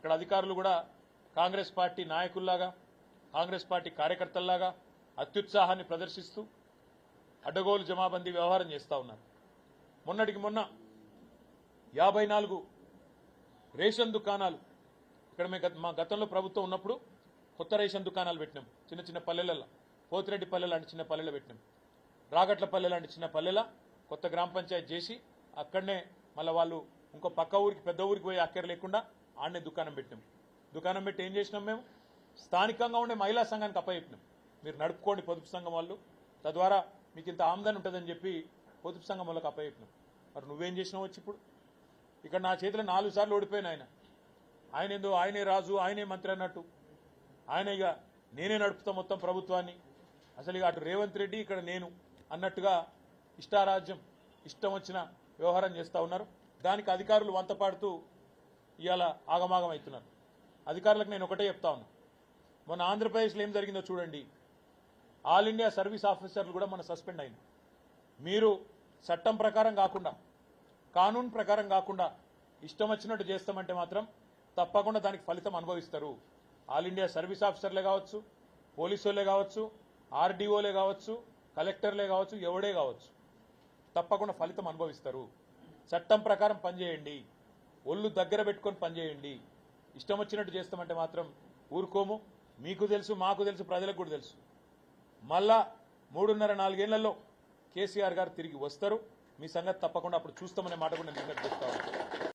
ఇక్కడ అధికారులు కూడా కాంగ్రెస్ పార్టీ నాయకుల్లాగా కాంగ్రెస్ పార్టీ కార్యకర్తల్లాగా అత్యుత్సాహాన్ని ప్రదర్శిస్తూ అడ్డగోలు జమాబందీ వ్యవహారం చేస్తూ ఉన్నారు. మొన్నటికి మొన్న 54 రేషన్ దుకాణాలు ఇక్కడ మా గతంలో ప్రభుత్వం ఉన్నప్పుడు కొత్త రేషన్ దుకాణాలు పెట్టినాం. చిన్న చిన్న పల్లెలలో, పోతిరెడ్డి పల్లె లాంటి చిన్న పల్లెలో పెట్టినాం. రాగట్ల పల్లె లాంటి చిన్న పల్లెల కొత్త గ్రామ పంచాయతీ చేసి అక్కడనే మళ్ళీ వాళ్ళు ఇంకో పక్క ఊరికి పెద్ద ఊరికి పోయి అక్కర లేకుండా ఆడనే దుకాణం పెట్టినాం. దుకాణం పెట్టి ఏం చేసినాం, మేము స్థానికంగా ఉండే మహిళా సంఘానికి అప్పచెప్పినాం. మీరు నడుపుకోండి పొదుపు సంఘం వాళ్ళు, తద్వారా మీకు ఇంత ఆమ్దాని ఉంటుందని చెప్పి పొదుపు సంఘం వాళ్ళకి అప్పచెప్పినాం. మరి నువ్వేం చేసినావు వచ్చి ఇప్పుడు? ఇక్కడ నా చేతిలో 4 సార్లు ఓడిపోయిన ఆయన ఏందో ఆయనే రాజు ఆయనే మంత్రి అన్నట్టు ఆయన ఇక నేనే నడుపుతా మొత్తం ప్రభుత్వాన్ని, అసలు ఇక అటు రేవంత్ రెడ్డి ఇక్కడ నేను అన్నట్టుగా ఇష్టారాజ్యం ఇష్టం వచ్చిన వ్యవహారం చేస్తూ ఉన్నారు. దానికి అధికారులు వంతపాడుతూ ఇవాళ ఆగమాగం అవుతున్నారు. అధికారులకు నేను ఒకటే చెప్తా ఉన్నా, మొన్న ఆంధ్రప్రదేశ్లో ఏం జరిగిందో చూడండి. ఆల్ ఇండియా సర్వీస్ ఆఫీసర్లు కూడా మన సస్పెండ్ అయింది. మీరు చట్టం ప్రకారం కాకుండా కానూన్ ప్రకారం కాకుండా ఇష్టం వచ్చినట్టు చేస్తామంటే మాత్రం తప్పకుండా దానికి ఫలితం అనుభవిస్తారు. ఆల్ ఇండియా సర్వీస్ ఆఫీసర్లే కావచ్చు, పోలీసులే కావచ్చు, ఆర్డీఓలే కావచ్చు, కలెక్టర్లే కావచ్చు, ఎవడే కావచ్చు, తప్పకుండా ఫలితం అనుభవిస్తారు. చట్టం ప్రకారం పనిచేయండి, ఒళ్ళు దగ్గర పెట్టుకొని పనిచేయండి. ఇష్టం వచ్చినట్టు చేస్తామంటే మాత్రం ఊరుకోము. మీకు తెలుసు, మాకు తెలుసు, ప్రజలకు కూడా తెలుసు. మళ్ళా 3.5-4 ఏళ్లలో కేసీఆర్ గారు తిరిగి వస్తారు. మీ సంగతి తప్పకుండా అప్పుడు చూస్తామనే మాట కూడా నేను చెప్తా ఉన్నాను.